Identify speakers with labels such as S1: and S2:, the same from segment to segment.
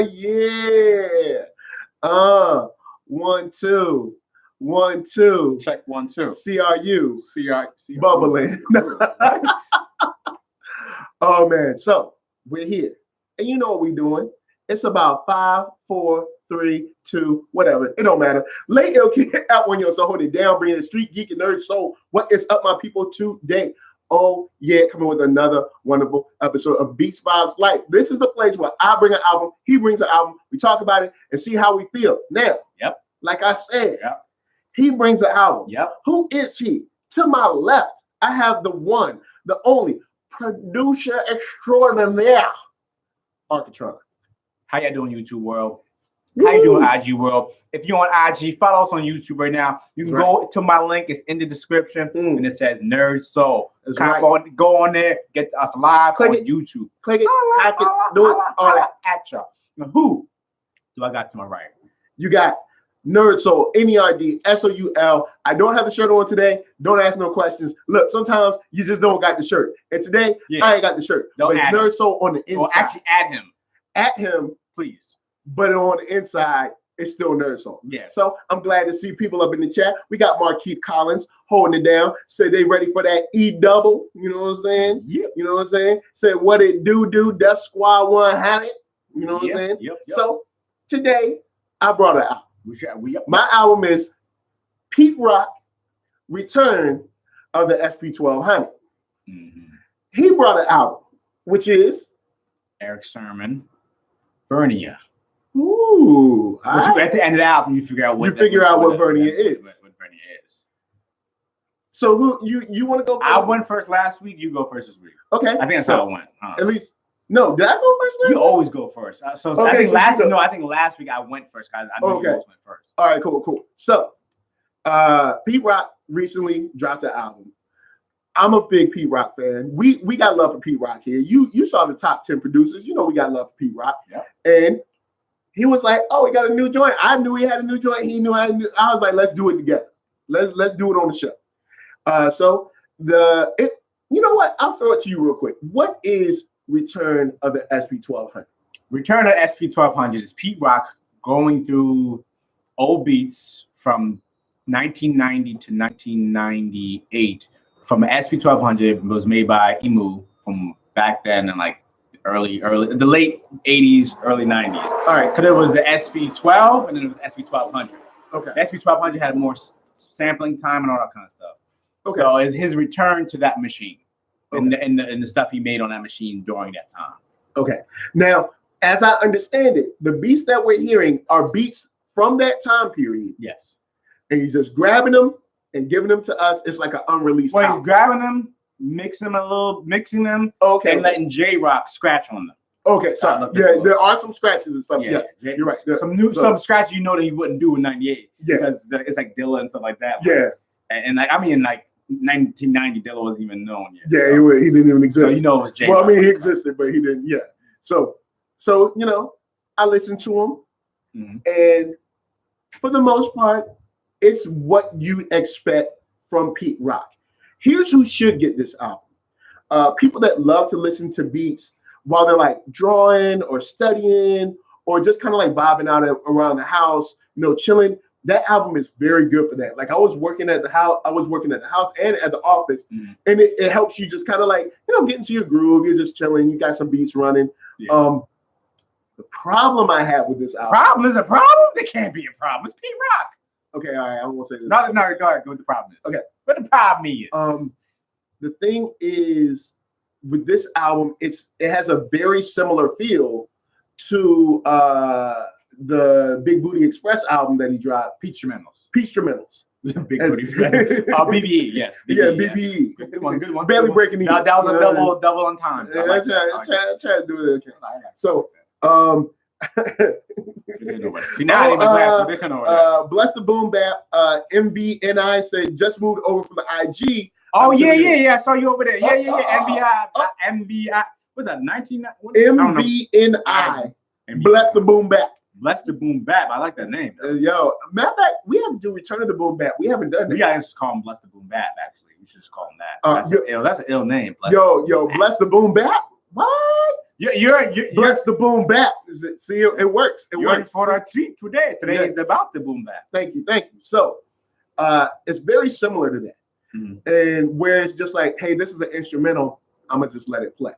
S1: Yeah. 1 2 1 2.
S2: Check 1 2.
S1: CRU.
S2: CRU.
S1: Bubbling. Oh man, so we're here. And you know what we're doing. It's about 5, 4, 3, 2, whatever. It don't matter. Lay ill kid at OneYoungsta, hold it down, bringing the Street Geek and Nerd Soul. What is up, my people, today? Oh yeah, coming with another wonderful episode of Beats Vibes Life. This is the place where I bring an album, he brings an album, we talk about it and see how we feel. Now, like I said, he brings an album. Who is he? To my left, I have the one, the only producer extraordinaire, Arckatron.
S2: How y'all doing, YouTube world? How you doing, IG world? If you're on IG, follow us on YouTube right now. You can go to my link. It's in the description, and it says NERDSoul. Go on there, get us live on YouTube.
S1: Click it, hack it, do it, all that.
S2: At y'all. Now, who do I got to my right?
S1: You got NERDSoul, NERDSoul. I don't have the shirt on today. Don't ask no questions. Look, sometimes you just don't got the shirt. And today, I ain't got the shirt. But it's NERDSoul on the inside.
S2: Or actually add him.
S1: At him,
S2: please.
S1: But on the inside, it's still NERDSoul.
S2: Yeah.
S1: So I'm glad to see people up in the chat. We got Markeith Collins holding it down. Say they ready for that E-double. You know what I'm saying?
S2: Yep.
S1: You know what I'm saying? Say what it do, Death Squad 100. You know what I'm saying?
S2: Yep.
S1: So today, I brought it out.
S2: We
S1: My album is Pete Rock, Return of the SP1200. He brought an album, which is
S2: Erick Sermon, Vernia.
S1: Ooh.
S2: At the end of the album, you figure out what
S1: Vernia is.
S2: What Vernia is.
S1: So who you want to go first?
S2: I went first last week. You go first this week.
S1: Okay.
S2: I think that's how it went.
S1: At least no. Did I go first?
S2: You always go first. I think last week I went first, guys. I know you always went first.
S1: All right, cool. So, Pete Rock recently dropped an album. I'm a big Pete Rock fan. We got love for Pete Rock here. You saw the top 10 producers. You know we got love for Pete Rock. And he was like, "Oh, he got a new joint." I knew he had a new joint. He knew I knew. I was like, "Let's do it together. Let's do it on the show." So you know what? I'll throw it to you real quick. What is Return of the SP1200?
S2: Return of SP1200 is Pete Rock going through old beats from 1990 to 1998 from an SP1200. It was made by Emu from back then and like the late 80s, early 90s. All right, because it was the SP12 and then it was SP1200.
S1: Okay.
S2: The SP1200 had more sampling time and all that kind of stuff. Okay. So it's his return to that machine and the stuff he made on that machine during that time. Okay.
S1: Now, as I understand it, the beats that we're hearing are beats from that time period.
S2: Yes.
S1: And he's just grabbing them and giving them to us. It's like an unreleased album.
S2: He's grabbing them, mixing them, and letting J-Rock scratch on them.
S1: Okay, so there are some scratches and stuff.
S2: Yeah,
S1: yes, you're right.
S2: Some scratches you know that he wouldn't do in '98. Yeah, because it's like Dilla and stuff like that.
S1: Yeah,
S2: and like 1990, Dilla wasn't even known yet.
S1: Yeah, he didn't even exist.
S2: So you know it was J-Rock.
S1: Well, I mean, he existed, but he didn't. Yeah. So you know, I listened to him, and for the most part, it's what you expect from Pete Rock. Here's who should get this album. People that love to listen to beats while they're like drawing or studying or just kind of like vibing out around the house, you know, chilling. That album is very good for that. Like I was working at the house and at the office, and it helps you just kind of like, you know, get into your groove. You're just chilling. You got some beats running. Yeah. The problem I have with this album.
S2: Problem is a problem? There can't be a problem. It's Pete Rock.
S1: Okay, all right. I won't say this.
S2: Not in that regard. What the problem is. Okay. What the problem is.
S1: The thing is, with this album, it has a very similar feel to the Big Booty Express album that he dropped, Peach Tremendos.
S2: Big Booty Express. BBE, yes.
S1: BBE, yeah, BBE.
S2: Yeah. Good one.
S1: Barely breaking even.
S2: That was a double on time.
S1: Yeah, I try to do it. So,
S2: see, now
S1: Bless the Boom Bap. MBNI said just moved over from the IG.
S2: Oh yeah. I saw you over there. Yeah. MBI. What's that?
S1: MBNI. Bless the Boom Bap.
S2: Bless the Boom Bap. I like that name.
S1: Matter of fact, we have to do Return of the Boom Bap. We haven't done that.
S2: We gotta just call him Bless the Boom Bap. Actually, we should just call him that. That's an ill name.
S1: Bless the Boom Bap. What?
S2: You're
S1: Bless the boom bap. Is it? See, it works. It works.
S2: For a treat today. Today is about the boom bap.
S1: Thank you. So, it's very similar to that, and where it's just like, hey, this is an instrumental. I'm gonna just let it play.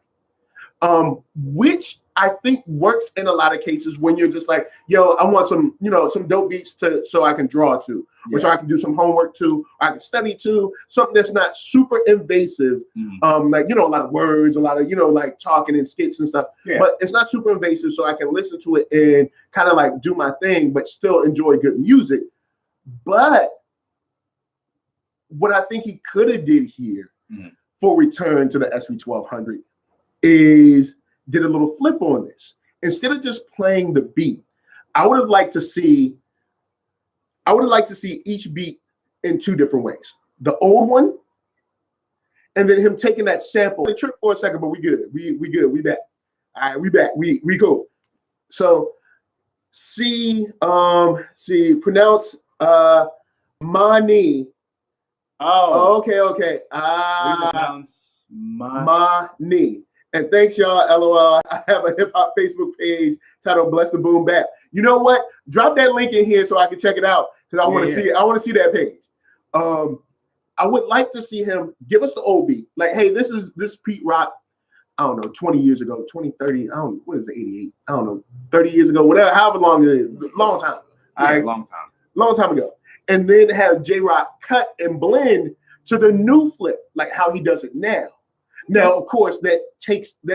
S1: Which I think works in a lot of cases when you're just like, yo, I want some, some dope beats so I can draw to, or so I can do some homework to, or I can study to, something that's not super invasive, like, a lot of words, a lot of, like talking and skits and stuff, but it's not super invasive, so I can listen to it and kind of like do my thing, but still enjoy good music. But what I think he could have did here for Return to the SP1200 is did a little flip on this. Instead of just playing the beat, I would have liked to see each beat in two different ways. The old one, and then him taking that sample. It tripped for a second, but we good. We good. We back. All right, we back. We go. So pronounce Mani. Oh, okay. Mani. And thanks, y'all. LOL. I have a hip hop Facebook page titled "Bless the Boom Bap." You know what? Drop that link in here so I can check it out because I want to see it. I want to see that page. I would like to see him give us the old beat. Like, hey, this Pete Rock. I don't know, 20 years ago, 20, 30. I don't know. What is it? 88? I don't know. 30 years ago, whatever. However long it is. Long time. Long time ago. And then have J-Rock cut and blend to the new flip, like how he does it now. Now, of course, that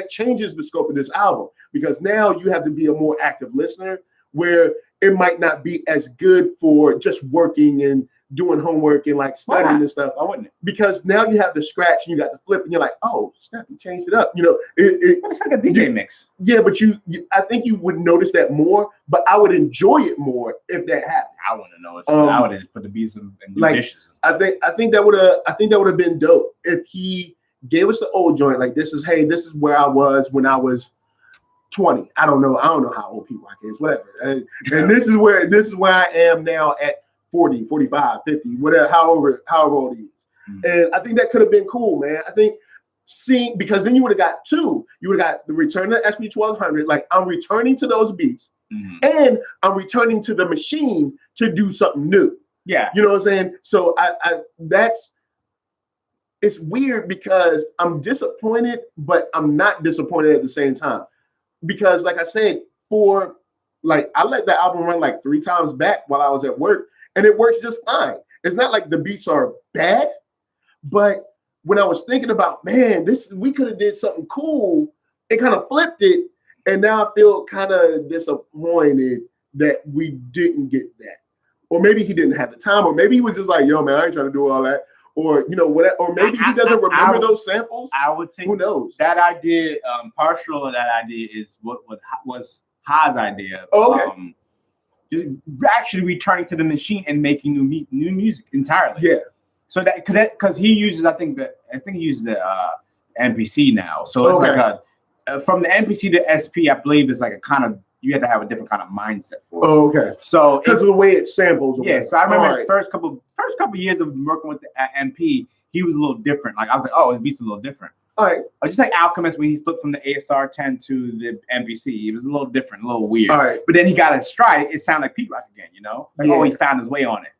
S1: changes the scope of this album because now you have to be a more active listener where it might not be as good for just working and doing homework and like studying and stuff.
S2: I wouldn't.
S1: Because now you have the scratch and you got the flip and you're like, oh, snap, you changed it up.
S2: It's like a DJ mix.
S1: Yeah, but I think you would notice that more, but I would enjoy it more if that happened.
S2: I want to know it. I would have put the beats in
S1: like,
S2: dishes.
S1: I think that would have been dope if he gave us the old joint. Like this is where I was when I was 20. I don't know how old Pete Rock is, whatever. And this is where I am now at 40, 45, 50, whatever, however old he is. And I think that could have been cool, man. I think because then you would have got two. You would have got the Return to SP1200. Like I'm returning to those beats and I'm returning to the machine to do something new.
S2: Yeah.
S1: You know what I'm saying? So it's weird because I'm disappointed, but I'm not disappointed at the same time. Because like I said, I let the album run like 3 times back while I was at work, and it works just fine. It's not like the beats are bad, but when I was thinking about, man, we could have did something cool, it kind of flipped it, and now I feel kind of disappointed that we didn't get that. Or maybe he didn't have the time, or maybe he was just like, yo, man, I ain't trying to do all that. Or whatever, or maybe he doesn't remember those samples.
S2: I would think
S1: who knows.
S2: That idea, partial of that idea is what was Ha's idea. Just actually returning to the machine and making new music entirely.
S1: Yeah.
S2: So that because he uses, I think he uses the MPC now. So it's like from the MPC to SP, I believe it's like a kind of, you have to have a different kind of mindset for it.
S1: Oh, okay.
S2: So
S1: because of the way it samples.
S2: Yeah. So I remember his first couple years of working with the MP, he was a little different. Like I was like, oh, his beat's a little different.
S1: All right.
S2: Or just like Alchemist when he flipped from the ASR 10 to the MPC, it was a little different, a little weird.
S1: All right.
S2: But then he got it stride. It sounded like Pete Rock again, Like, oh, he found his way on it.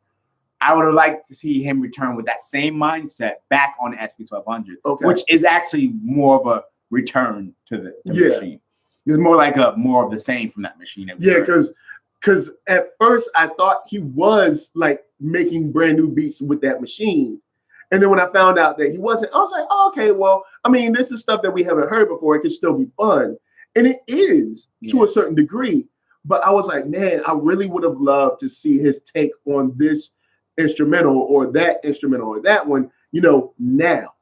S2: I would have liked to see him return with that same mindset back on the SP1200, which is actually more of a return to the machine. It's more like more of the same from that machine.
S1: Yeah, because at first I thought he was like making brand new beats with that machine. And then when I found out that he wasn't, I was like, oh, okay, well, I mean, this is stuff that we haven't heard before. It could still be fun. And it is to a certain degree. But I was like, man, I really would have loved to see his take on this instrumental or that one, now.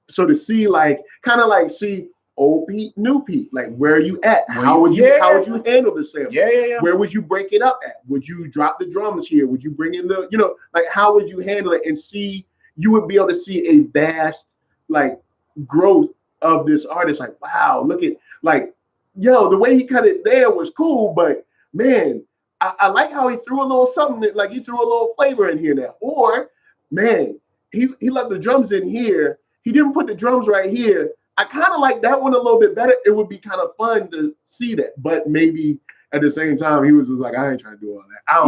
S1: So to see see old Pete, new Pete, like where are you at? How would you handle the sample?
S2: Yeah.
S1: Where would you break it up at? Would you drop the drums here? Would you bring in the, like how would you handle it and see? You would be able to see a vast like growth of this artist. Like, wow, look at the way he cut it there was cool, but man, I like how he threw a little something like he threw a little flavor in here now. Or man, he left the drums in here. He didn't put the drums right here, I kind of like that one a little bit better. It would be kind of fun to see that, but maybe at the same time he was just like, I ain't trying to do all that.
S2: I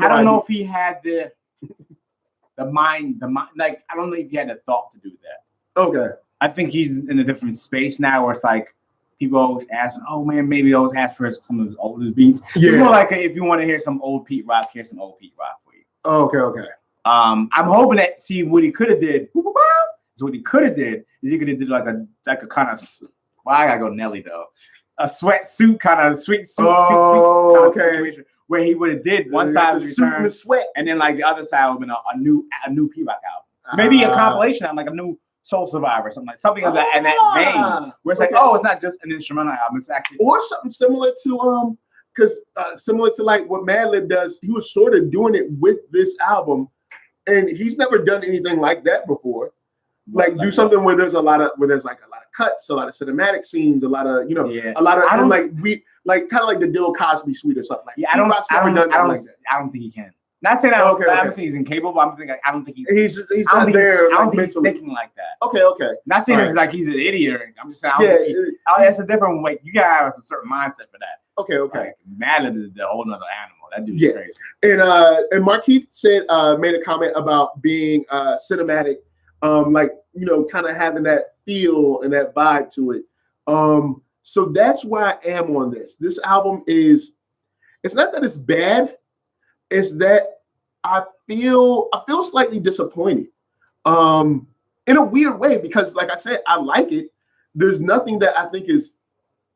S2: don't know if he had the mind. Like I don't know if he had the thought to do that.
S1: Okay.
S2: I think he's in a different space now, where it's like people always ask, "Oh man, maybe always ask for some of his oldest beats." Yeah. It's more like if you want to hear some old Pete Rock, here's some old Pete Rock for you.
S1: Okay.
S2: I'm hoping that what he could have did. So what he could have did is he could have did like a kind of. Well, I gotta go Nelly though. A sweatsuit kind of sweet suit.
S1: Okay.
S2: Situation where he would have did one side of the
S1: suit and the sweat,
S2: and then like the other side would have been a new Pete Rock album. Maybe a compilation album, like a new Soul Survivor, something of that in that vein, where it's like, oh, it's not just an instrumental album, it's actually
S1: or something similar to because similar to like what Madlib does. He was sort of doing it with this album, and he's never done anything like that before. Like do something where there's like a lot of cuts, a lot of cinematic scenes, a lot of a lot of and like kind of like the Bill Cosby suite or something like.
S2: Yeah, I don't think he can. Not saying I don't think he's incapable, but I'm thinking I don't think he's
S1: not there.
S2: I don't think he's thinking like that.
S1: Okay.
S2: Not saying it's like he's an idiot. I'm just saying that's a different way. You gotta have a certain mindset for that.
S1: Okay.
S2: Like, Madlib is a whole nother animal. That dude's crazy.
S1: And Marquise said made a comment about being cinematic, like kind of having that feel and that vibe to it. So that's where I am on this. This album it's not that it's bad. Is that I feel slightly disappointed in a weird way, because like I said, I like it. There's nothing that I think is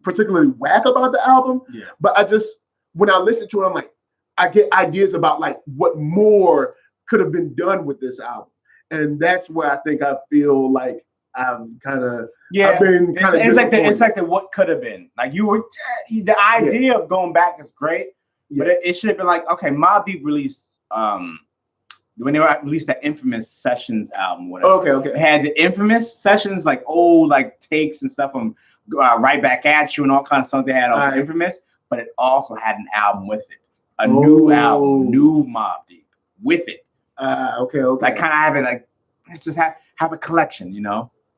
S1: particularly whack about the album. Yeah. But I just, when I listen to it, I'm like, I get ideas about like what more could have been done with this album. And that's where I think I feel like I'm kind of I've been kind of
S2: it's like the what could have been. Like the idea of going back is great. Yeah. But it should have been like, okay, Mobb Deep released when they released that Infamous Sessions album, whatever. Okay. It had the Infamous Sessions, like old like takes and stuff from Right Back at You and all kinds of stuff they had on Infamous, but it also had an album with it. A new album, new Mobb Deep with it.
S1: Okay.
S2: Like kind of have it like let's just have a collection,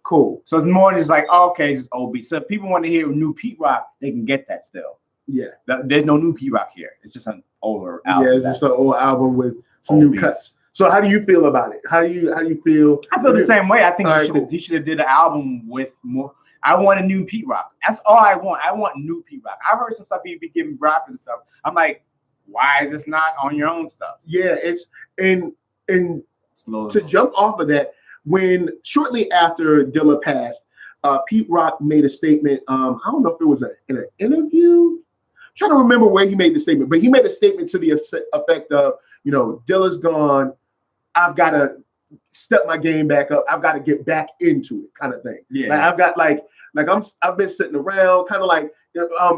S1: Cool.
S2: So it's more just like, okay, it's old beat. So if people want to hear new Pete Rock, they can get that still.
S1: Yeah,
S2: there's no new Pete Rock here. It's just an older album.
S1: Yeah, it's just an old album with some new cuts. So how do you feel about it? How do you feel?
S2: I feel the same way. I think he should have did an album with more. I want a new Pete Rock. That's all I want. I want new Pete Rock. I've heard some stuff he'd be giving rap and stuff. I'm like, why is this not on your own stuff? Yeah, it's and to jump off of that, when shortly after Dilla passed, Pete Rock made a statement. I don't know if it was in an interview. Trying to remember where he made the statement, but he made a statement to the effect of, Dilla's gone. I've got to step my game back up. I've got to get back into it, kind of thing. Yeah, like I've got I've been sitting around, kind of like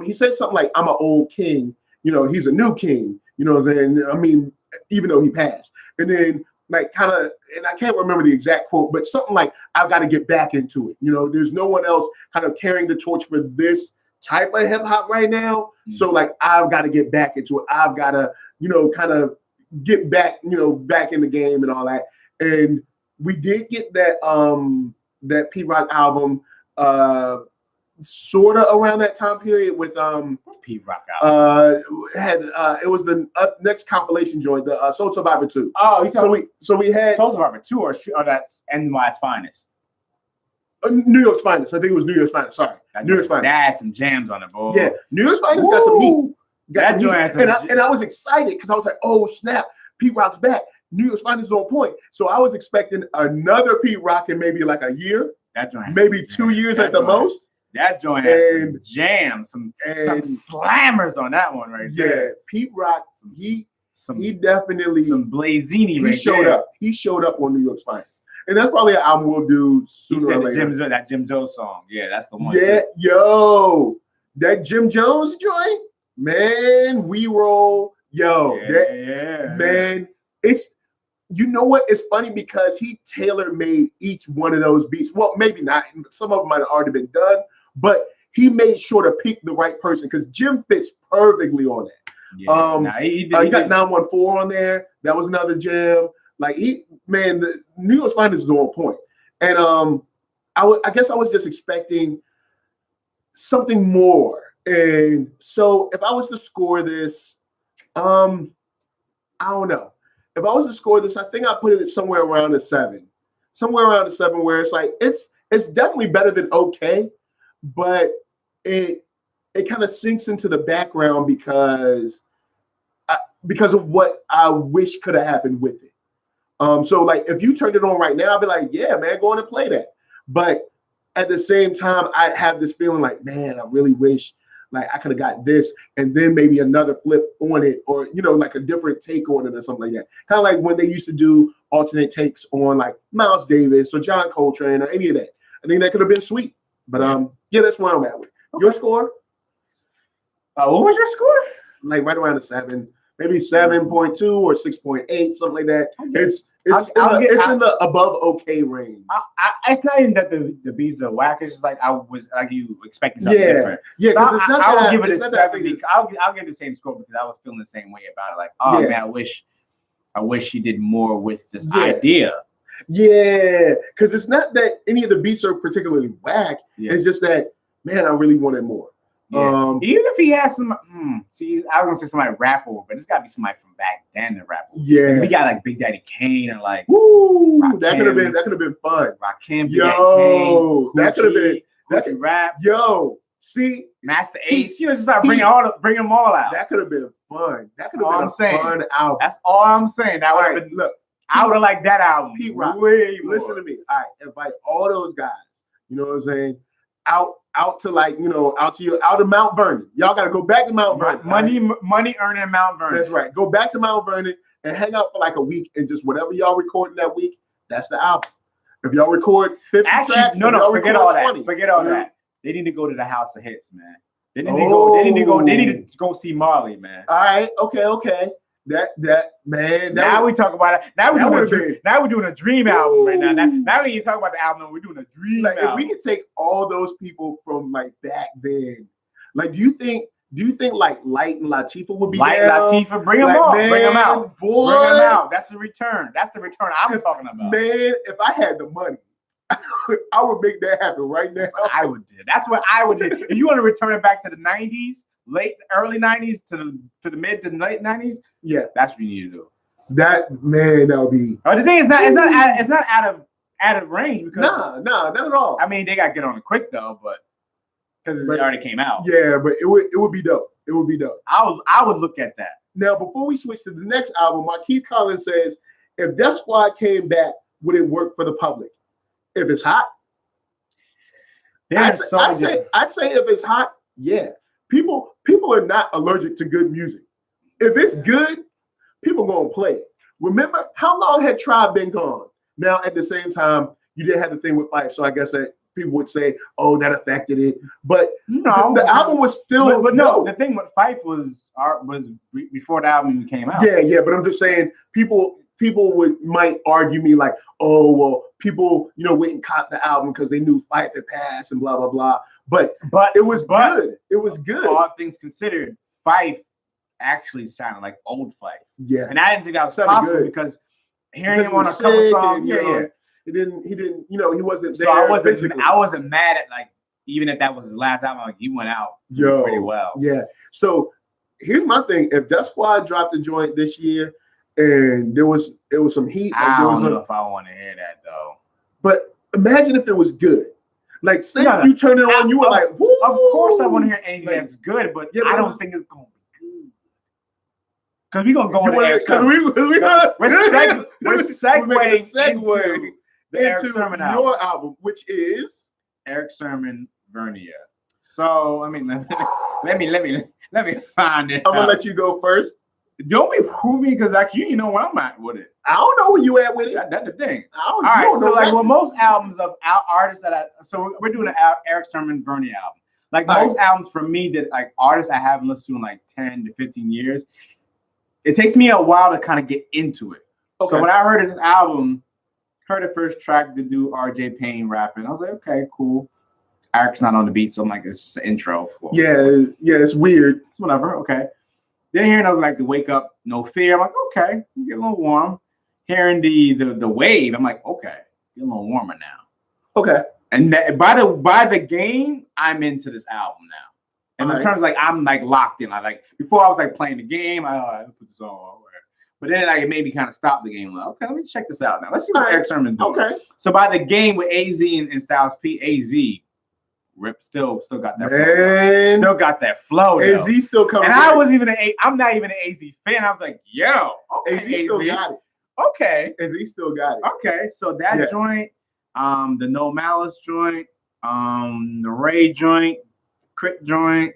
S2: he said something like, "I'm an old king." He's a new king. What I'm saying? I mean, even though he passed, and then like kind of, and I can't remember the exact quote, but something like, "I've got to get back into it." There's no one else kind of carrying the torch for this type of hip hop right now. Mm-hmm. So like I've got to get back into it. I've got to, kind of get back, back in the game and all that. And we did get that that Pete Rock album sort of around that time period with Pete Rock album.
S1: It was the next compilation joint, the Soul Survivor 2.
S2: Oh,
S1: so we had
S2: Soul Survivor 2 or that's NY's Finest.
S1: New York's Finest. I think it was New York's Finest. Sorry. New York's Finest.
S2: That had some jams on it, boy.
S1: Yeah. New York's Finest got some heat. And I was excited because I was like, oh, snap. Pete Rock's back. New York's Finest is on point. So I was expecting another Pete Rock in maybe like a year.
S2: That joint.
S1: Maybe 2 years at the most.
S2: That joint has some jams, some slammers on that one right there.
S1: Yeah. Pete Rock, he definitely.
S2: Some Blazini right
S1: showed
S2: there.
S1: up. He showed up on New York's Finest. And that's probably an album we'll do sooner or later.
S2: That Jim Jones song. Yeah, that's the one.
S1: Yeah, yo. That Jim Jones joint, man, we roll. Yo, man, it's, what? It's funny because he tailor-made each one of those beats. Well, maybe not. Some of them might have already been done, but he made sure to pick the right person because Jim fits perfectly on that. Yeah, he got 914 on there. That was another jam. Like the New York's Finest is on point. And I guess I was just expecting something more. And so if I was to score this, I don't know. If I was to score this, I think I put it somewhere around a 7. Somewhere around a 7 where it's like it's definitely better than okay, but it kind of sinks into the background because of what I wish could have happened with it. So like if you turned it on right now, I'd be like, yeah, man, go on and play that. But at the same time, I have this feeling like, man, I really wish like I could have got this and then maybe another flip on it, or like a different take on it or something like that. Kind of like when they used to do alternate takes on like Miles Davis or John Coltrane or any of that. I think that could have been sweet. But yeah, that's where I'm at with. Okay. Your score?
S2: What was your score?
S1: Like right around a 7, maybe 7.2 or 6.8, something like that. Okay. It's in the above okay range.
S2: It's not even that the beats are whack. It's just like I was like you expecting something different.
S1: Yeah,
S2: so I'll give it a 7.
S1: Because
S2: I'll give the same score because I was feeling the same way about it. Like, oh man, I wish he did more with this idea. Yeah, because it's not that any of the beats are particularly whack. Yeah. It's just that, man, I really wanted more. Yeah. Even if he has some, see, I was gonna say somebody rap over, but it's gotta be somebody from back then to rap over.
S1: Yeah,
S2: we got like Big Daddy Kane or like,
S1: that could have been fun.
S2: Rakim,
S1: yo, that could have been that could
S2: rap.
S1: Yo, see,
S2: Master Ace, just start bringing them all out.
S1: That could have been fun. That could have been a fun album.
S2: That's all I'm saying. That would have been. Look, I would have liked that album.
S1: Pete Rock, listen to me. All right, invite all those guys. You know what I'm saying? Out to like, out to Mount Vernon. Y'all got to go back to Mount Vernon.
S2: Money earning Mount Vernon.
S1: That's right. Go back to Mount Vernon and hang out for like a week and just whatever y'all recording that week, that's the album. If y'all record 50 tracks,
S2: forget all 20, that. Forget all that. They need to go to the House of Hits, man. They need to go see Marley, man.
S1: All right. Okay. That man.
S2: Now we talk about it. Now we're doing a dream album right now. Now we ain't talking about the album. We're doing a dream album.
S1: If we could take all those people from like back then, like, do you think like Light and Latifah would be there?
S2: Latifah, bring them on. Bring them out.
S1: Boy.
S2: Bring them out. That's the return. That's the return I'm talking about.
S1: Man, if I had the money, I would make that happen right now.
S2: I would do. That's what I would do. If you want to return it back to the 90s, early 90s to the mid to late 90s, yeah, that's what you need to do.
S1: That would be.
S2: The thing is, it's not out of range because
S1: no, not at all.
S2: I mean, they got to get on it quick though, but because it already came out.
S1: Yeah, but it would be dope. It would be dope.
S2: I would look at that.
S1: Now, before we switch to the next album, Marquise Collins says, if Def Squad came back, would it work for the public? If it's hot, I'd say if it's hot, yeah. People are not allergic to good music. If it's good, people gonna play it. Remember, how long had Tribe been gone? Now, at the same time, you didn't have the thing with Fife, so I guess that people would say, "Oh, that affected it." But no, the album was still.
S2: But no, the thing with Fife was before the album came out.
S1: Yeah. But I'm just saying, people might argue me like, "Oh, well, people, went and caught the album because they knew Fife had passed and blah blah blah." But it was good. It was good.
S2: All things considered, Fife actually sounded like old Fife.
S1: Yeah,
S2: and I didn't think that was possible because hearing him on a couple songs,
S1: he didn't, he wasn't there.
S2: So I wasn't mad at like even if that was his last album, like he went out pretty well.
S1: Yeah. So here's my thing: if Def Squad dropped a joint this year, and it was some heat,
S2: I don't know if I want to hear that though.
S1: But imagine if it was good. Like, say you turn it on, you were like, woo!
S2: Of course I want to hear anything that's good, but I don't think it's going to be good. Because we're going to go into Erick Sermon. We're segueing into the Erick Sermon album.
S1: Your album, which is?
S2: Erick Sermon, Vernia. So, I mean, let me find it.
S1: I'm going to let you go first.
S2: Don't be proving because you know where I'm at with it.
S1: I don't know where you at with it.
S2: That's the thing. All right, so like with most albums of artists so we're doing an Erick Sermon Vernia album. Like most albums for me that like artists I haven't listened to in like 10 to 15 years, it takes me a while to kind of get into it. Okay. So when I heard this album, heard the first track to do RJ Payne rapping, I was like, okay, cool. Erick's not on the beat, so I'm like, it's just an intro.
S1: Yeah, it's weird.
S2: Whatever, okay. Then hearing like the Wake Up, No Fear, I'm like, okay, get a little warm. Hearing the Wave, I'm like, okay, get a little warmer now.
S1: Okay.
S2: And by the game, I'm into this album now. And in terms of like I'm like locked in. I like before I was like playing the game. I put this on. But then like it made me kind of stop the game. Like, okay, let me check this out now. Let's see what Erick Sermon doing. Okay. So by the game with AZ and Styles P, AZ, Rip still got that flow. Still got that flow.
S1: AZ still coming.
S2: And I was even I'm not even an AZ fan. I was like, yo, okay,
S1: AZ still got it.
S2: Okay.
S1: AZ still got it.
S2: Okay. So that joint, the No Malice joint, the Ray joint, Crit joint,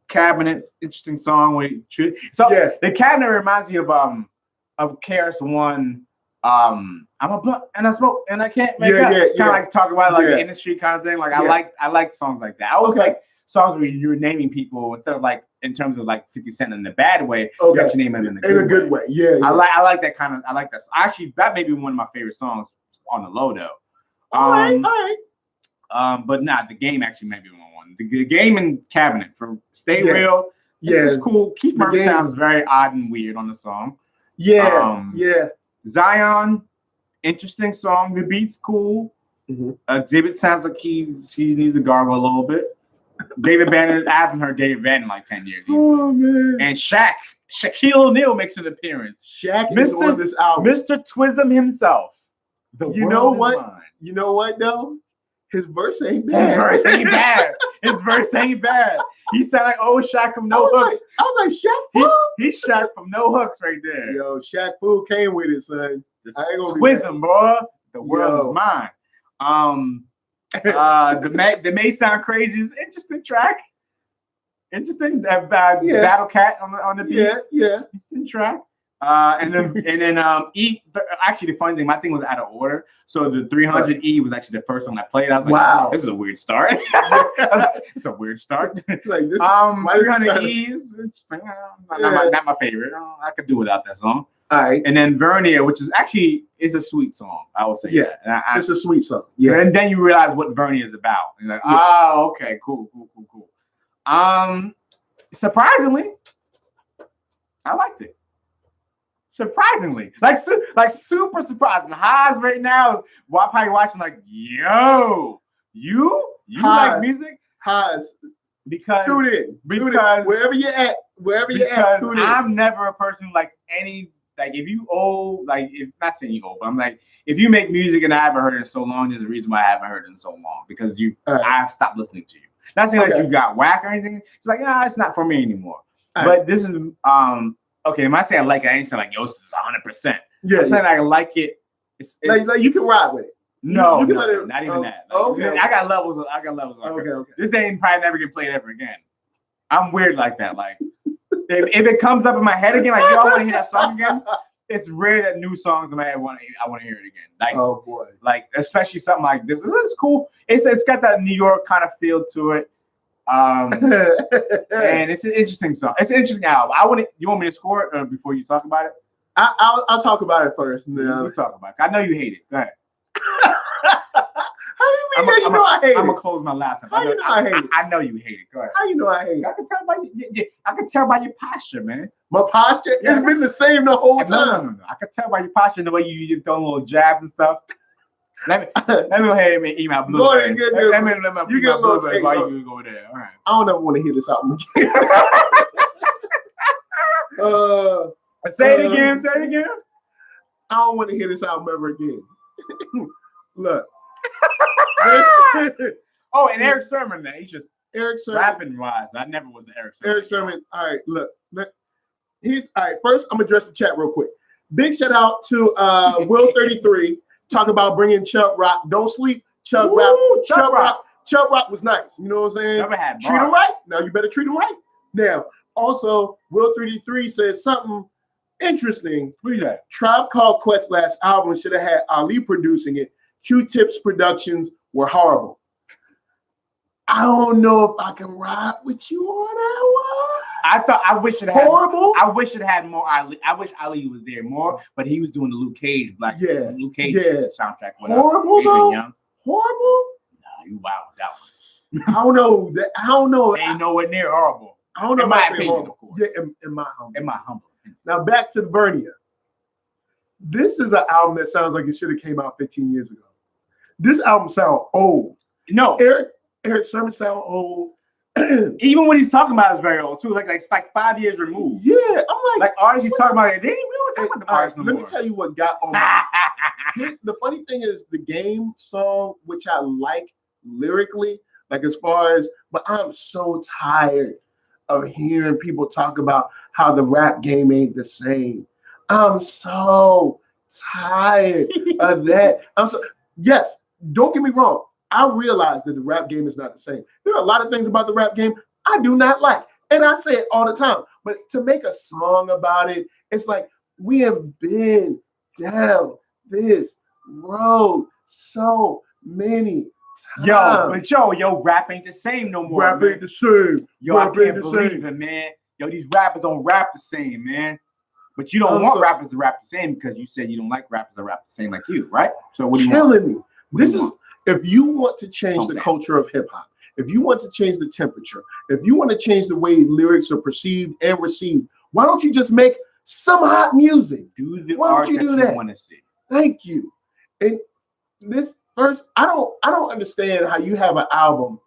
S2: Cabinet, interesting song. The Cabinet reminds me of KRS-One. I'm a blunt and I smoke and I can't make up. Kind of like talk about like the industry kind of thing. Like I like songs like that. I always like songs where you're naming people instead of like in terms of like 50 Cent in the bad way. You actually name them in a good way. Yeah. I like that kind of. I like that. Actually, that may be one of my favorite songs on the low though. All right. But the game actually may be one. The game and Cabinet for Stay Real. This is cool. Keith Murray sounds very odd and weird on the song. Zion, interesting song. The beat's cool. Exhibit sounds like he needs to gargle a little bit. David Bannon, I haven't heard David Bannon in like 10 years. Oh man. And Shaquille O'Neal makes an appearance. Shaq is on this album. Mr. Twism himself.
S1: You know what? You know what though? His verse ain't bad. His verse ain't bad. He sound like Shaq from No Hooks. I was like, Shaq Fu? He's Shaq from No Hooks right there. Yo, Shaq Fu came with it, son. I ain't gonna
S2: Twism, bro. The world is mine. The May Sound Crazy is an interesting track. Interesting. Battle Cat on the beat. Yeah. Interesting track. And then E. Actually, the funny thing, my thing was out of order. So the 300E was actually the first one I played. I was like, wow, this is a weird start. It's a weird start. Like this, 300E is not my favorite. I could do without that song. All right. And then Vernia, which is actually a sweet song. I would say. Yeah,
S1: it's a sweet song.
S2: Yeah. And then you realize what Vernia is about. And you're like, okay, cool. Surprisingly, I liked it. Surprisingly, like super surprising. Haas right now is probably watching like, yo, you Haas, like music?
S1: Haas,
S2: because
S1: tune in. Wherever you're at, tune in.
S2: I'm never a person like any if you old, if not saying you old, but I'm like, if you make music and I haven't heard it in so long, there's a reason why I haven't heard it in so long because I've stopped listening to you. Not saying that you got whack or anything. It's like, it's not for me anymore. But this is okay, when I say I like it, I ain't saying like, yo, this is 100%. Yeah, I'm saying I like it. It's
S1: like you can ride with it.
S2: No, not even that. I got levels. Okay. This ain't probably never get played ever again. I'm weird like that. Like, if it comes up in my head again, like, yo, I want to hear that song again. It's rare that new songs in my head I want to hear it again. Like, oh boy, like especially something like this. This is cool. It's got that New York kind of feel to it. And it's an interesting song. It's an interesting album. You want me to score it before you talk about it?
S1: I'll talk about it first. And then
S2: we'll talk about it. I know you hate it. Go ahead.
S1: How you mean? You know I hate it.
S2: I'm gonna close my laptop.
S1: How you know I hate it?
S2: I know you hate it. Go ahead.
S1: How you know I hate it?
S2: I can tell by your posture, man.
S1: My posture? Yeah. It's been the same the whole time.
S2: No. I can tell by your posture and the way you throw little jabs and stuff. Let me go ahead and email Blue.
S1: Let me you get a little taste
S2: while you go there. All right.
S1: I don't ever want to hear this album again.
S2: Say it again.
S1: I don't want to hear this album ever again. Look.
S2: Oh, and Erick Sermon, man. He's just
S1: Erick Sermon.
S2: Rapping wise. I never was an Erick Sermon.
S1: Erick Sermon. All right, look. All right. First, I'm gonna address the chat real quick. Big shout out to Will 33. Talk about bringing Chubb Rock. Don't sleep. Chubb Rock was nice. You know what I'm saying? Treat him right. Now you better treat him right. Now, also, Will 33 says something interesting.
S2: Who's that?
S1: Tribe Called Quest's last album should have had Ali producing it. Q-Tip's productions were horrible. I don't know if I can ride with you on that one.
S2: I wish it had horrible. I wish it had more Ali. I wish Ali was there more, but he was doing the Luke Cage soundtrack.
S1: Horrible though. Young. Horrible.
S2: Nah, you wow with that one.
S1: I don't know.
S2: Ain't nowhere near horrible.
S1: I don't know.
S2: In my opinion, of course.
S1: Yeah, in my humble
S2: opinion.
S1: Now back to Vernia. This is an album that sounds like it should have came out 15 years ago. This album sound old.
S2: No,
S1: Erick Sermon sound old.
S2: Even when he's talking about is very old too. Like it's like 5 years removed.
S1: Yeah, I'm
S2: like artists he's talking about it. We don't talk about the artists no
S1: Let
S2: more.
S1: me tell you what got on my. The funny thing is the game song, which I like lyrically, like as far as, but I'm so tired of hearing people talk about how the rap game ain't the same. I'm so tired of that. Yes, don't get me wrong. I realize that the rap game is not the same. There are a lot of things about the rap game I do not like. And I say it all the time. But to make a song about it, it's like we have been down this road so many times.
S2: Yo, rap ain't the same no more.
S1: Rap
S2: man.
S1: ain't the same.
S2: Yo,
S1: rap
S2: I can't believe it, man. Yo, these rappers don't rap the same, man. But you don't want rappers to rap the same because you said you don't like rappers that rap the same like you, right? So what do you want?
S1: Me. This is if you want to change the culture of hip hop, if you want to change the temperature, if you want to change the way lyrics are perceived and received, why don't you just make some hot music? Why don't you do that?
S2: Want to see.
S1: Thank you. And this first, I don't understand how you have an album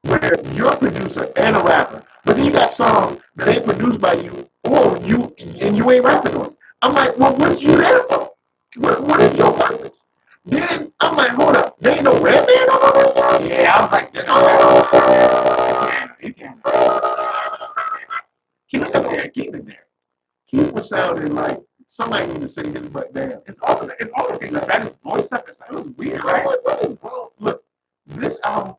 S1: where you're a producer and a rapper, but then you got songs that ain't produced by you or you ain't rapping on. I'm like, well, what's you there for? What is your purpose? Then I'm like, hold up, there ain't no Red Man on this song?
S2: Yeah, I was like, you can't. Keep it there.
S1: Keith was sounding like somebody need to sing his butt down.
S2: It's all Spanish voice up. It was weird, right?
S1: Look, this album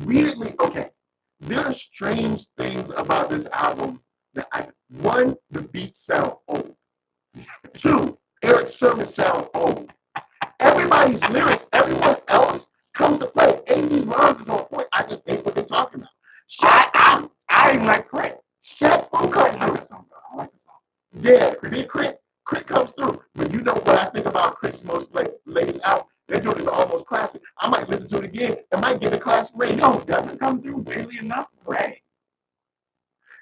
S1: weirdly okay. There are strange things about this album that one, the beats sound old. Two, Erick Sermon sound old. Everybody's lyrics, everyone else comes to play. AZ's rhymes is on point. I just hate what they're talking about.
S2: I even like Crit.
S1: Shaq Fu comes through.
S2: I like the song.
S1: Yeah, Crit comes through. But you know what I think about Crit's most latest album? That joint is almost classic. I might listen to it again and might give it a classic rating.
S2: No, it doesn't come through barely enough. Right.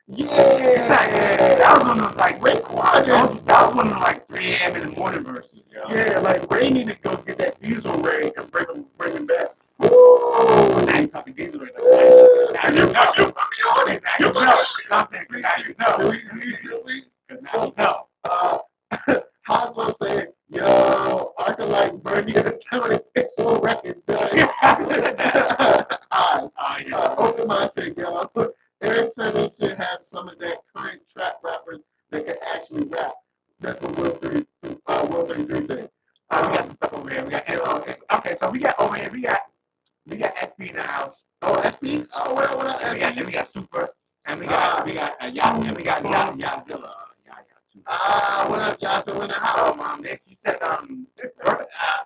S1: Yeah.
S2: That was one of those like
S1: Ray Quad.
S2: that was one of the like 3 a.m. in the morning verses, yo.
S1: Yeah, like Ray need to go get that diesel Ray and bring him back. Woo!
S2: Now you talking diesel right now.
S1: You on it.
S2: You know.
S1: Hoslo said, yo, Arcka like Vernia counted pixel record done. Open mind said, yo, Erick Sermon should have some of that current trap rappers that can actually rap. That's what Will 33 said.
S2: We got some stuff over here. We got okay, so we got over here. We got SP in the house.
S1: Oh, SP? Oh, what else?
S2: And we got Super. And we got Yazilla.
S1: What up, Johnson? In the house.
S2: She said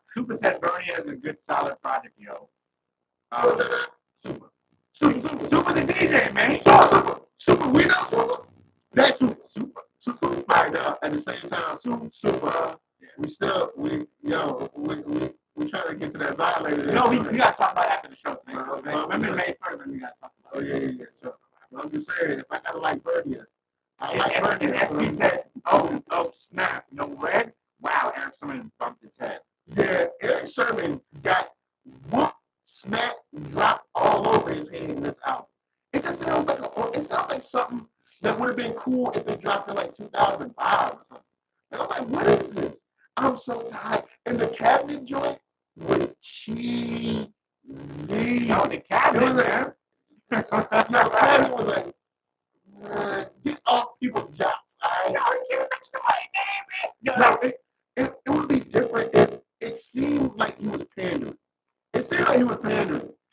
S2: Super said Vernia is a good solid project, yo. Super the DJ, man.
S1: Super, we know Super. That's Super. Right now, at the same time, Super. We trying to get to that violator.
S2: No, we got to talk about after the show. Remember May 1st, we got to talk about it.
S1: Oh, yeah. So, I'm just saying, if I got to like Vernia, I like
S2: and
S1: Vernia.
S2: SP said, oh, snap, no red? Wow, Erick Sermon bumped his head.
S1: Yeah, Erick Sermon got whoop, smack, drop all over his head in this album. It just sounds like something that would have been cool if it dropped in like 2005 or something. And I'm like, what is this? I'm so tired. And the cabinet joint was cheesy.
S2: No, the cabinet, man.
S1: The cabinet was like, get off people's jobs. It would be different if it seemed like he was pandering.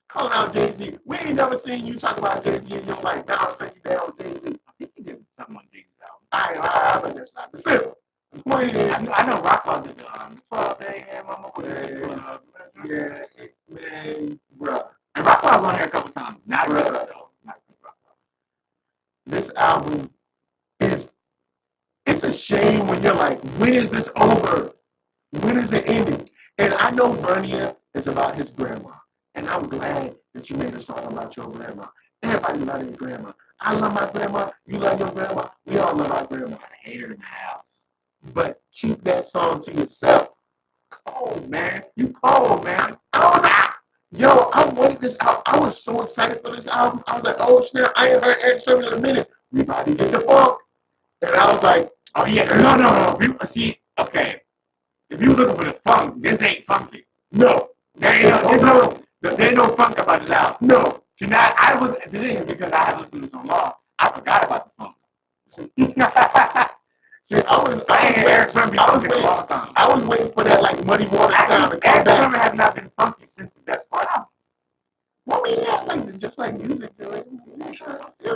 S1: Calling out Jay-Z. We ain't never seen you talk about Jay-Z and you're like, down, say you down with Jay-Z.
S2: I think he did something on Jay-Z's album.
S1: I bet that's not the same.
S2: I know Rockwell did 12 a.m.
S1: Yeah, man, bro.
S2: And Rockwell's on here a couple times. Not really, though.
S1: This album it's a shame when you're like, when is this over? When is it ending? And I know Vernia is about his grandma. And I'm glad that you made a song about your grandma. Everybody loves their grandma. I love my grandma. You love your grandma. We all love our grandma.
S2: I hate her in the house.
S1: But keep that song to yourself.
S2: cold, man. You cold, man.
S1: I don't know. Yo, I wanted this out. I was so excited for this album. I was like, oh snap, I ain't heard Erick Sermon in a minute. We about to get the funk. And I was like,
S2: oh yeah, no. See, okay. If you looking for the funk, this ain't funky.
S1: No.
S2: There's no funk about it now.
S1: No.
S2: See, now I was, the thing is because I have listened to so long, I forgot about the funk.
S1: See, I was waiting for that like Muddy Water time to come
S2: Erick
S1: back.
S2: Sermon has not been funky since the Death Squad album.
S1: Well, I mean, yeah, like just like music, it was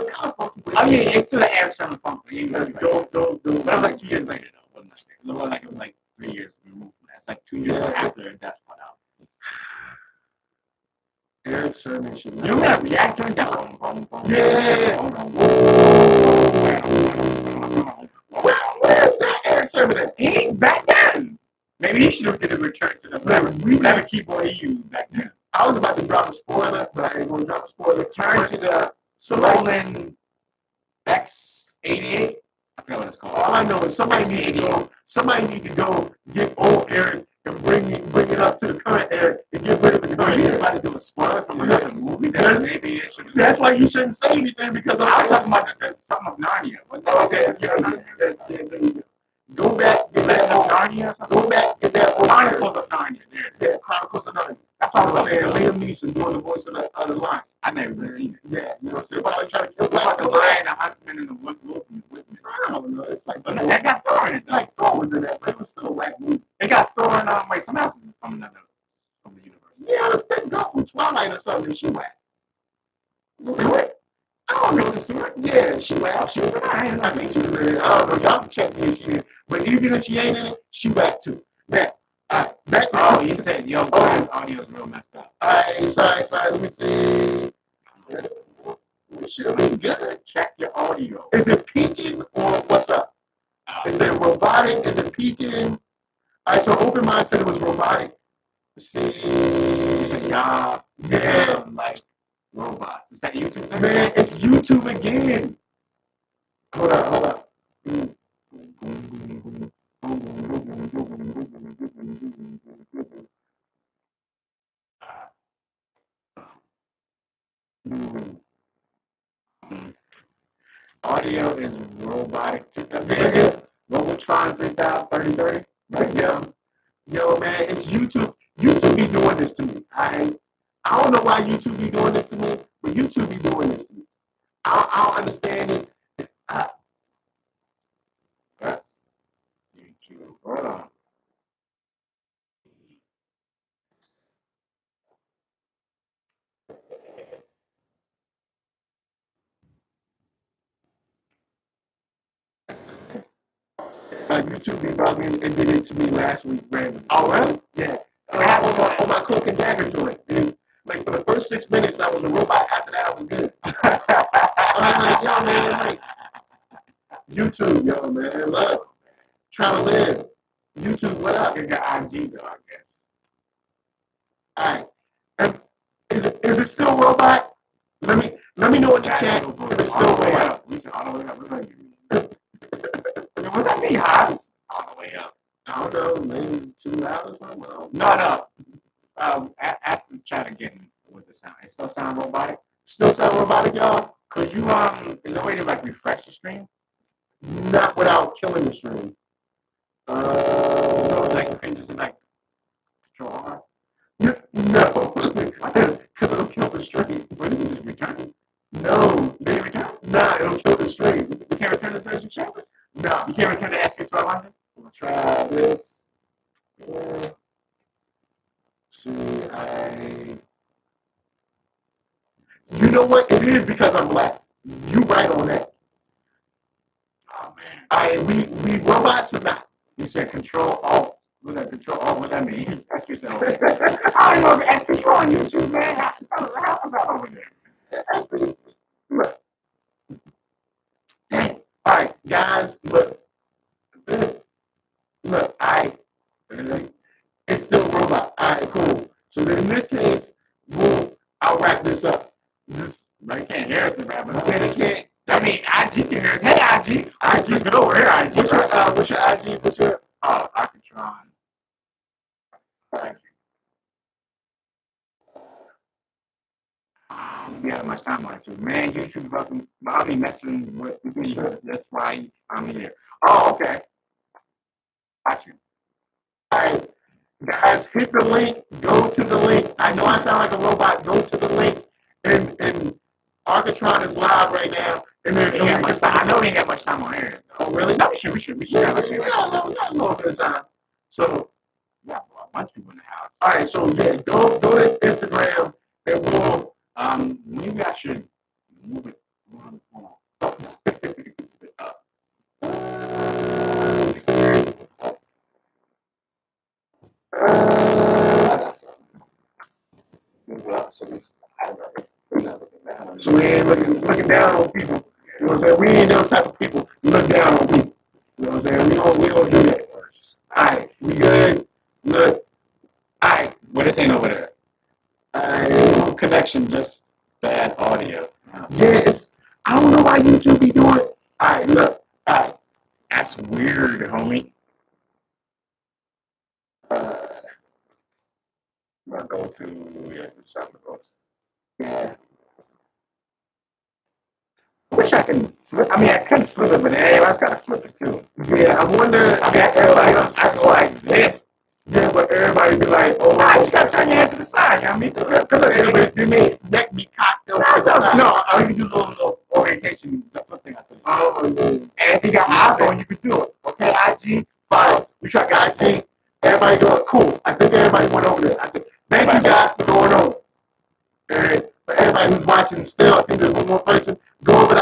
S1: kind of funky.
S2: Oh yeah, it's still an Erick Sermon funk.
S1: Don't.
S2: But it was like 2 years later though. It was like 3 years removed from that. It's like 2 years after the Death Squad album.
S1: Erick Sermon should.
S2: You remember that reactor?
S1: Yeah. Where's that Erick Sermon?
S2: He ain't back then. Maybe he should have did a return to the whatever keyboard he used back then.
S1: I was about to drop a spoiler, but I ain't gonna drop a spoiler.
S2: Turn to the Roland X88. I forgot what it's called.
S1: All I know is somebody need to go get old Erick and bring it up to the current Erick and get rid of the current Erick.
S2: About to do a spoiler from another movie. Maybe it should.
S1: That's why you shouldn't say anything because
S2: I was talking about something of Narnia.
S1: Okay, yeah, there you go. Go back, get that
S2: Narnia.
S1: Go back, get that
S2: Chronicles of Narnia.
S1: Yeah, Chronicles of Narnia. That's what I was saying. Liam Neeson doing the voice of the lion.
S2: I never even seen it.
S1: Yeah, you know what I'm saying? But I was trying to kill
S2: the lion, the huntsman, and the wolf.
S1: I don't know. It's like
S2: that got Thor in it.
S1: Like Thor was in that, but it was still a whack movie.
S2: They got Thor in wait, somebody else is from the universe.
S1: Yeah, let's take go from Twilight or something. She whack. Stewart? I don't know the Stewart. Yeah, she whack. She was I think she was in it. I don't know. Y'all can check me if she is. But even if she ain't in it, she whack too. Now, back.
S2: Oh, you said your audio is real messed up.
S1: Alright, sorry. Let me see. It should be good.
S2: Check your audio.
S1: Is it peaking or what's up? Is it robotic? Is it peaking? Alright, so Open Mind said it was robotic. Let's see. Yeah.
S2: Like robots. Is that YouTube?
S1: Man, it's YouTube again. Hold on.
S2: Audio is robotic. Robotron 3030.
S1: Right, yo, man, it's YouTube. YouTube be doing this to me. I don't know why YouTube be doing this to me, but YouTube be doing this to me. I don't understand it.
S2: That's YouTube. Hold on.
S1: YouTube be bugging and did it to me last week randomly.
S2: Oh, really?
S1: Yeah. I had on my Cloak and Dagger joint. And like for the first 6 minutes, I was a robot. After that, I was good. I was like, yo, man, like YouTube, yo, man, look, trying to live. YouTube, what up?
S2: You got IG though, I guess.
S1: All right. Is it still robot? Let me know in the chat if it's still robot.
S2: We said all the way up. Was that me, Haas? All the way up.
S1: I don't know, maybe too loud or something.
S2: No. Ask the chat again with the sound. It still sound robotic?
S1: Still sound robotic, y'all?
S2: Could you is there a way to like refresh the stream?
S1: Not without killing the stream.
S2: Like you can just like control R?
S1: No, because it'll kill the stream.
S2: But you can just return it.
S1: No,
S2: Did it return?
S1: nah, it'll kill the stream.
S2: You can't return the version chapter?
S1: No,
S2: You can't return the SP1200?
S1: we'll try this. See, you know what? It is because I'm black. You right on that.
S2: Oh man.
S1: We robots or not?
S2: You said control alt. What that control alt? What that mean? Ask yourself. I don't know if that's control on YouTube, man. How's that over there?
S1: Look. Dang. All right, guys, look. It's still robot. All right, cool. So then in this case, boom, I'll wrap this up.
S2: They can't hear us, man. But
S1: Okay, they can't.
S2: I mean, IG can hear us. Hey, IG. Get over here, IG.
S1: What's your IG? What's your
S2: Arckatron. I don't have much time on it, too. Man, YouTube fucking, I'll be messing with me. That's why I'm here. Oh, okay. Got you.
S1: All right, guys, hit the link. Go to the link. I know I sound like a robot. Go to the link. And Arckatron is live right now. And then
S2: I know we ain't got much time on here.
S1: Oh, really?
S2: No, we should. We got a
S1: little bit of time. So,
S2: yeah, a bunch of people in the house.
S1: all right, so yeah, go to Instagram and we'll
S2: Maybe I should move it.
S1: So we ain't looking down on people. You know what I'm saying? We ain't those type of people. We look down on people. You know what I'm saying? We don't do that. All right, we good. Look. All right,
S2: What is saying over there? No connection, just bad audio.
S1: Yeah, I don't know why YouTube be doing it. All right, look. All right.
S2: That's weird, homie.
S1: I'll go to something else. Yeah.
S2: I wish I can flip. I mean, I couldn't flip it, but everybody's got to flip it too.
S1: Yeah, I'm wondering. I mean, everybody else, I go like this. Yeah, but everybody be like, oh,
S2: I just got to turn your head to the side. I mean,
S1: they may neck be cocked.
S2: No, I can do a little orientation. That's the thing I think.
S1: And if you got iPhone, you can do it. Okay, IG, fine. We try IG. Everybody doing cool. I think everybody went over there. Thank you guys for going over. And for everybody who's watching still, I think there's one more person. Go over to